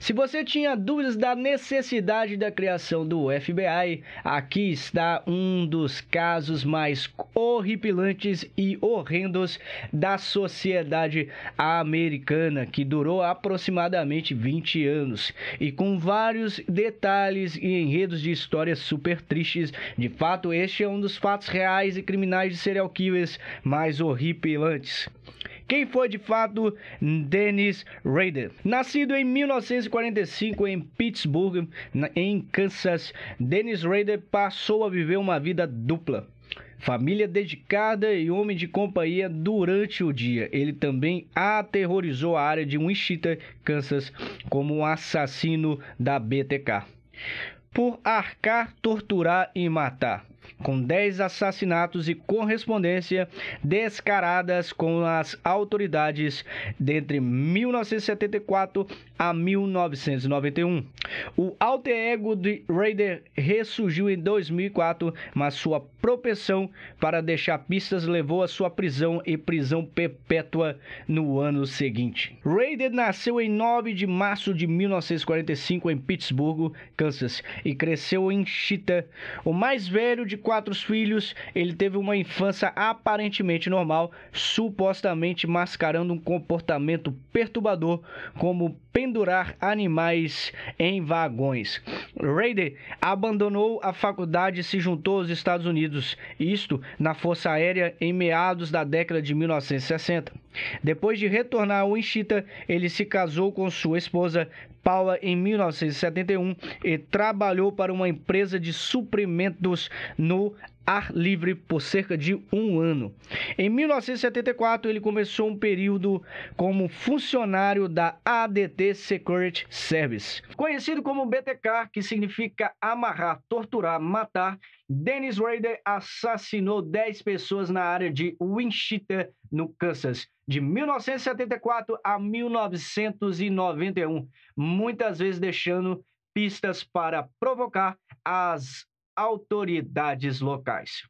Se você tinha dúvidas da necessidade da criação do FBI, aqui está um dos casos mais horripilantes e horrendos da sociedade americana, que durou aproximadamente 20 anos, e com vários detalhes e enredos de histórias super tristes. De fato, este é um dos fatos reais e criminais de serial killers mais horripilantes. Quem foi de fato Dennis Rader? Nascido em 1945 em Pittsburgh, em Kansas, Dennis Rader passou a viver uma vida dupla. Família dedicada e homem de companhia durante o dia. Ele também aterrorizou a área de Wichita, Kansas, como um assassino da BTK. Por arcar, torturar e matar, com 10 assassinatos e correspondência descaradas com as autoridades dentre 1974 a 1991. O alter ego de Rader ressurgiu em 2004, mas sua propensão para deixar pistas levou à sua prisão e prisão perpétua no ano seguinte. Rader nasceu em 9 de março de 1945 em Pittsburgh, Kansas, e cresceu em Wichita. O mais velho de 4 filhos, ele teve uma infância aparentemente normal, supostamente mascarando um comportamento perturbador, como pendurar animais em vagões. Rader abandonou a faculdade e se juntou aos Estados Unidos, isto na Força Aérea em meados da década de 1960. Depois de retornar ao Wichita, ele se casou com sua esposa Paula em 1971 e trabalhou para uma empresa de suprimentos no ar livre por cerca de um ano. Em 1974, ele começou um período como funcionário da ADT Security Service. Conhecido como BTK, que significa amarrar, torturar, matar, Dennis Rader assassinou 10 pessoas na área de Wichita, no Kansas, de 1974 a 1991, muitas vezes deixando pistas para provocar as autoridades locais.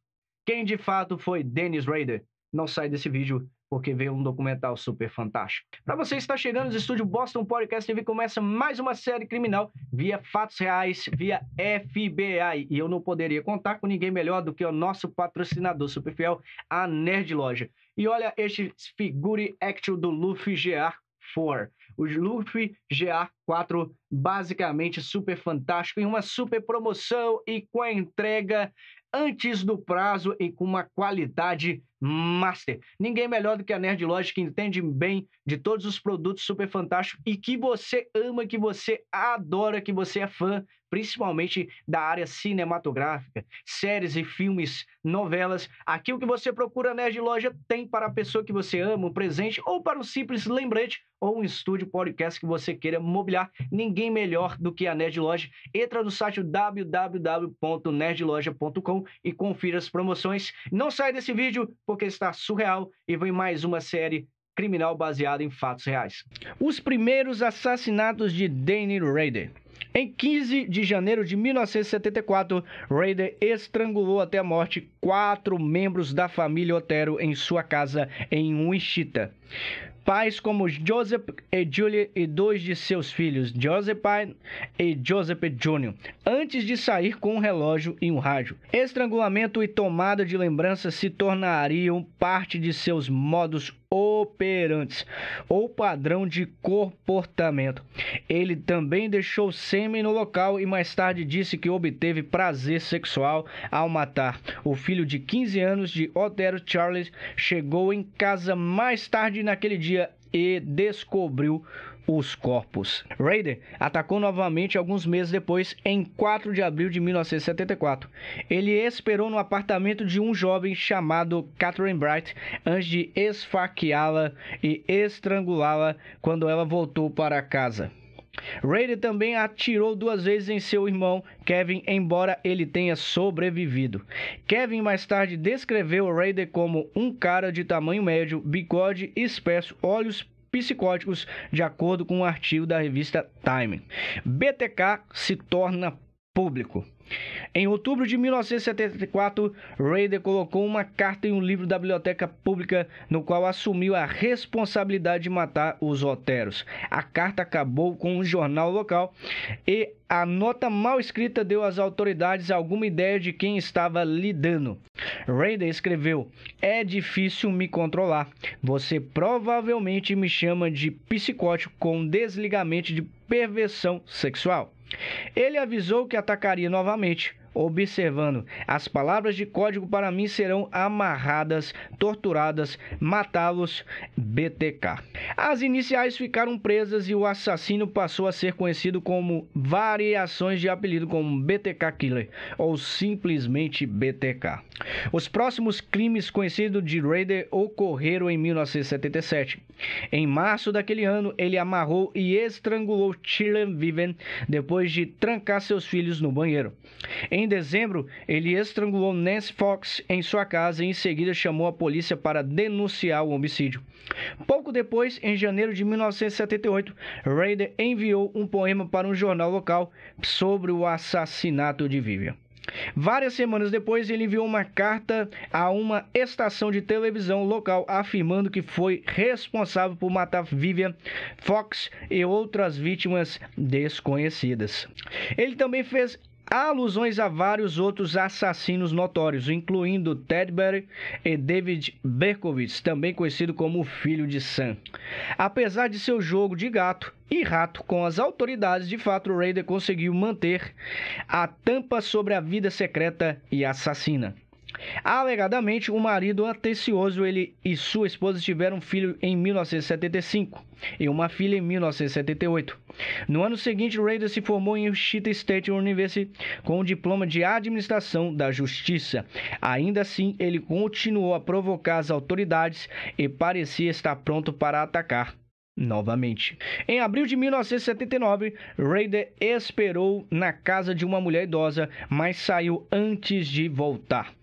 Quem de fato foi Dennis Rader? Não sai desse vídeo, porque veio um documental super fantástico. Para você que está chegando no estúdio Boston Podcast TV, começa mais uma série criminal via fatos reais, via FBI. E eu não poderia contar com ninguém melhor do que o nosso patrocinador super fiel, a Nerd Loja. E olha este figure action do Luffy GR4. O Luffy GR4, basicamente super fantástico, em uma super promoção e com a entrega antes do prazo e com uma qualidade master. Ninguém melhor do que a Nerd Loja, que entende bem de todos os produtos super fantásticos e que você ama, que você adora, que você é fã, principalmente da área cinematográfica, séries e filmes, novelas. Aqui o que você procura, Nerd Loja, tem para a pessoa que você ama, um presente ou para um simples lembrete ou um estúdio podcast que você queira mobiliar. Ninguém melhor do que a Nerd Loja. Entra no site www.nerdloja.com e confira as promoções. Não sai desse vídeo porque está surreal e vem mais uma série criminal baseada em fatos reais. Os primeiros assassinatos de Dennis Rader. Em 15 de janeiro de 1974, Rader estrangulou até a morte 4 membros da família Otero em sua casa em Wichita. Pais como Joseph e Julie e 2 de seus filhos, Joseph e Joseph Jr., antes de sair com um relógio e um rádio. Estrangulamento e tomada de lembrança se tornariam parte de seus modos operantes ou padrão de comportamento. Ele também deixou sêmen no local e mais tarde disse que obteve prazer sexual ao matar. O filho de 15 anos de Otero, Charles, chegou em casa mais tarde naquele dia e descobriu os corpos. Rader atacou novamente alguns meses depois, em 4 de abril de 1974. Ele esperou no apartamento de um jovem chamado Catherine Bright antes de esfaqueá-la e estrangulá-la quando ela voltou para casa. Rader também atirou 2 vezes em seu irmão Kevin, embora ele tenha sobrevivido. Kevin mais tarde descreveu Rader como um cara de tamanho médio, bigode espesso, olhos psicóticos, de acordo com um artigo da revista Time. BTK se torna público. Em outubro de 1974, Rader colocou uma carta em um livro da biblioteca pública no qual assumiu a responsabilidade de matar os Oteros. A carta acabou com um jornal local e a nota mal escrita deu às autoridades alguma ideia de quem estava lidando. Rader escreveu: "É difícil me controlar. Você provavelmente me chama de psicótico com desligamento de perversão sexual." Ele avisou que atacaria novamente, observando: "As palavras de código para mim serão amarradas, torturadas, matá-los, BTK." As iniciais ficaram presas e o assassino passou a ser conhecido como variações de apelido como BTK Killer ou simplesmente BTK. Os próximos crimes conhecidos de Rader ocorreram em 1977. Em março daquele ano, ele amarrou e estrangulou Shirley Vivian depois de trancar seus filhos no banheiro. Em dezembro, ele estrangulou Nancy Fox em sua casa e em seguida chamou a polícia para denunciar o homicídio. Pouco depois, em janeiro de 1978, Rader enviou um poema para um jornal local sobre o assassinato de Vivian. Várias semanas depois, ele enviou uma carta a uma estação de televisão local afirmando que foi responsável por matar Vivian, Fox e outras vítimas desconhecidas. Ele também fez alusões a vários outros assassinos notórios, incluindo Ted Bundy e David Berkowitz, também conhecido como o Filho de Sam. Apesar de seu jogo de gato e rato com as autoridades, de fato, Rader conseguiu manter a tampa sobre a vida secreta e assassina. Alegadamente, o marido atencioso, ele e sua esposa tiveram um filho em 1975 e uma filha em 1978. No ano seguinte, Rader se formou em Wichita State University com um diploma de administração da justiça. Ainda assim, ele continuou a provocar as autoridades e parecia estar pronto para atacar novamente. Em abril de 1979, Rader esperou na casa de uma mulher idosa, mas saiu antes de voltar.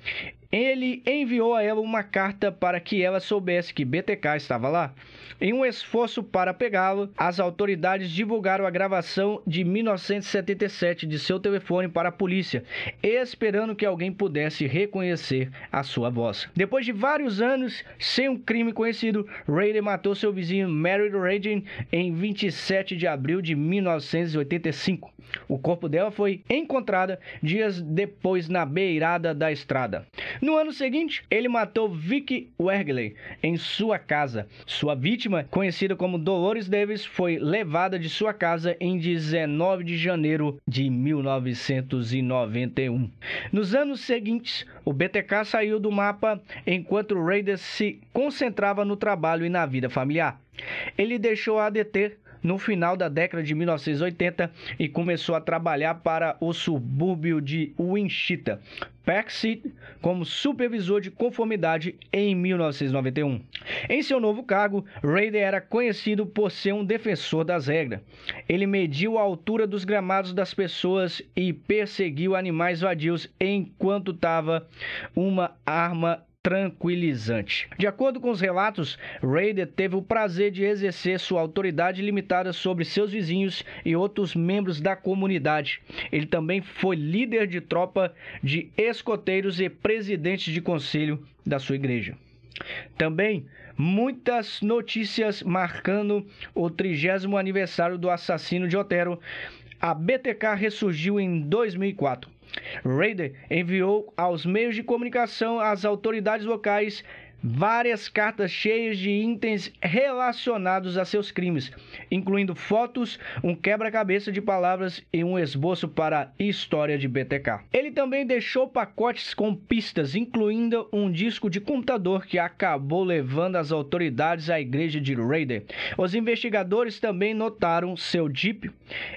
Ele enviou a ela uma carta para que ela soubesse que BTK estava lá. Em um esforço para pegá-lo, as autoridades divulgaram a gravação de 1977 de seu telefone para a polícia, esperando que alguém pudesse reconhecer a sua voz. Depois de vários anos sem um crime conhecido, Rader matou seu vizinho Mary Reagan em 27 de abril de 1985. O corpo dela foi encontrado dias depois na beirada da estrada. No ano seguinte, ele matou Vicky Wegerle em sua casa. Sua vítima, conhecida como Dolores Davis, foi levada de sua casa em 19 de janeiro de 1991. Nos anos seguintes, o BTK saiu do mapa enquanto Rader se concentrava no trabalho e na vida familiar. Ele deixou a ADT no final da década de 1980 e começou a trabalhar para o subúrbio de Wichita, Park City, como supervisor de conformidade em 1991. Em seu novo cargo, Rader era conhecido por ser um defensor das regras. Ele mediu a altura dos gramados das pessoas e perseguiu animais vadios enquanto estava uma arma tranquilizante. De acordo com os relatos, Rader teve o prazer de exercer sua autoridade limitada sobre seus vizinhos e outros membros da comunidade. Ele também foi líder de tropa de escoteiros e presidente de conselho da sua igreja. Também muitas notícias marcando o 30º aniversário do assassino de Otero. A BTK ressurgiu em 2004. Rader enviou aos meios de comunicação, às autoridades locais, várias cartas cheias de itens relacionados a seus crimes, incluindo fotos, um quebra-cabeça de palavras e um esboço para a história de BTK. Ele também deixou pacotes com pistas, incluindo um disco de computador que acabou levando as autoridades à igreja de Rader. Os investigadores também notaram seu Jeep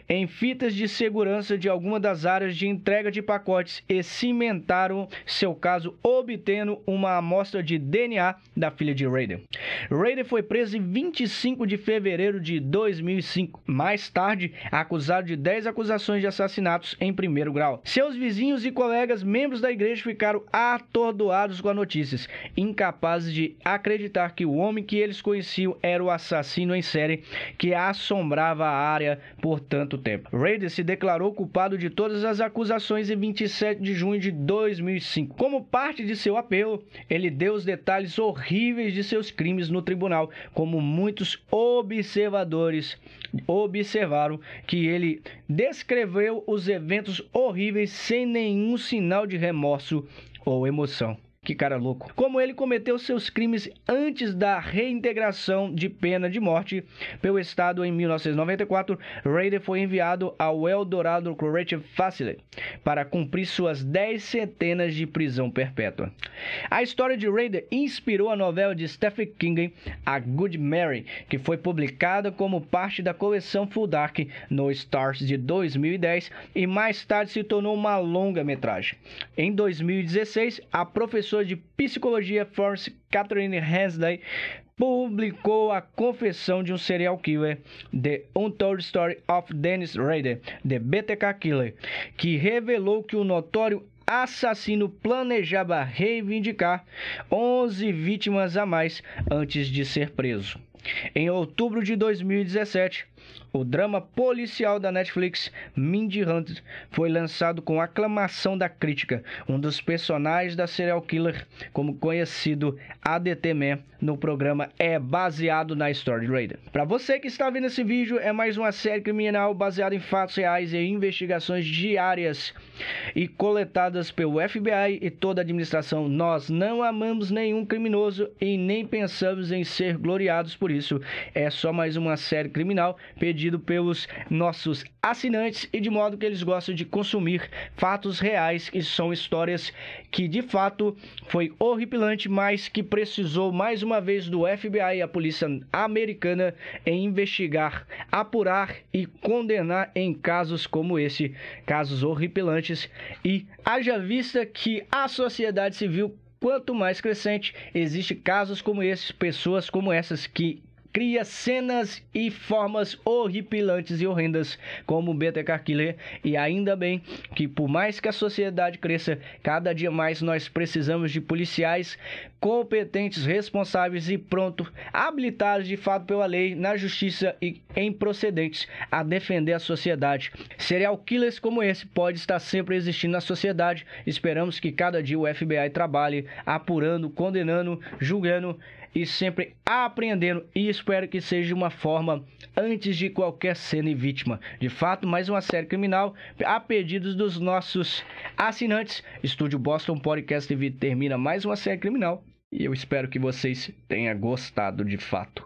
em fitas de segurança de alguma das áreas de entrega de pacotes e cimentaram seu caso obtendo uma amostra de DNA DNA da filha de Rader. Rader foi preso em 25 de fevereiro de 2005, mais tarde acusado de 10 acusações de assassinatos em primeiro grau. Seus vizinhos e colegas, membros da igreja, ficaram atordoados com as notícias, incapazes de acreditar que o homem que eles conheciam era o assassino em série que assombrava a área por tanto tempo. Rader se declarou culpado de todas as acusações em 27 de junho de 2005. Como parte de seu apelo, ele deu os detalhes horríveis de seus crimes no tribunal, como muitos observadores observaram que ele descreveu os eventos horríveis sem nenhum sinal de remorso ou emoção. Que cara louco. Como ele cometeu seus crimes antes da reintegração de pena de morte pelo Estado em 1994, Rader foi enviado ao Eldorado Correctional Facility para cumprir suas 10 sentenas de prisão perpétua. A história de Rader inspirou a novela de Stephen King, A Good Mary, que foi publicada como parte da coleção Full Dark no Stars de 2010 e mais tarde se tornou uma longa-metragem. Em 2016, a professora de psicologia Florence Catherine Hensley publicou a confissão de um serial killer, The Untold Story of Dennis Rader, The BTK Killer, que revelou que o notório assassino planejava reivindicar 11 vítimas a mais antes de ser preso. Em outubro de 2017, o drama policial da Netflix, Mindy Hunter, foi lançado com aclamação da crítica. Um dos personagens da serial killer, como conhecido ADT Man no programa, é baseado na história de Rader. Para você que está vendo esse vídeo, é mais uma série criminal baseada em fatos reais e investigações diárias e coletadas pelo FBI e toda a administração. Nós não amamos nenhum criminoso e nem pensamos em ser gloriados por isso. É só mais uma série criminal pedido pelos nossos assinantes e de modo que eles gostam de consumir fatos reais, que são histórias que de fato foi horripilante, mas que precisou mais uma vez do FBI e a polícia americana em investigar, apurar e condenar em casos como esse, casos horripilantes. E haja vista que a sociedade civil, quanto mais crescente, existe casos como esses, pessoas como essas que cria cenas e formas horripilantes e horrendas como o BTK Killer, e ainda bem que por mais que a sociedade cresça, cada dia mais nós precisamos de policiais competentes, responsáveis e pronto, habilitados de fato pela lei, na justiça e em procedentes a defender a sociedade. Serial killers como esse pode estar sempre existindo na sociedade. Esperamos que cada dia o FBI trabalhe apurando, condenando, julgando e sempre aprendendo, e espero que seja uma forma antes de qualquer cena e vítima. De fato, mais uma série criminal a pedidos dos nossos assinantes. Estúdio Boston Podcast TV termina mais uma série criminal e eu espero que vocês tenham gostado de fato.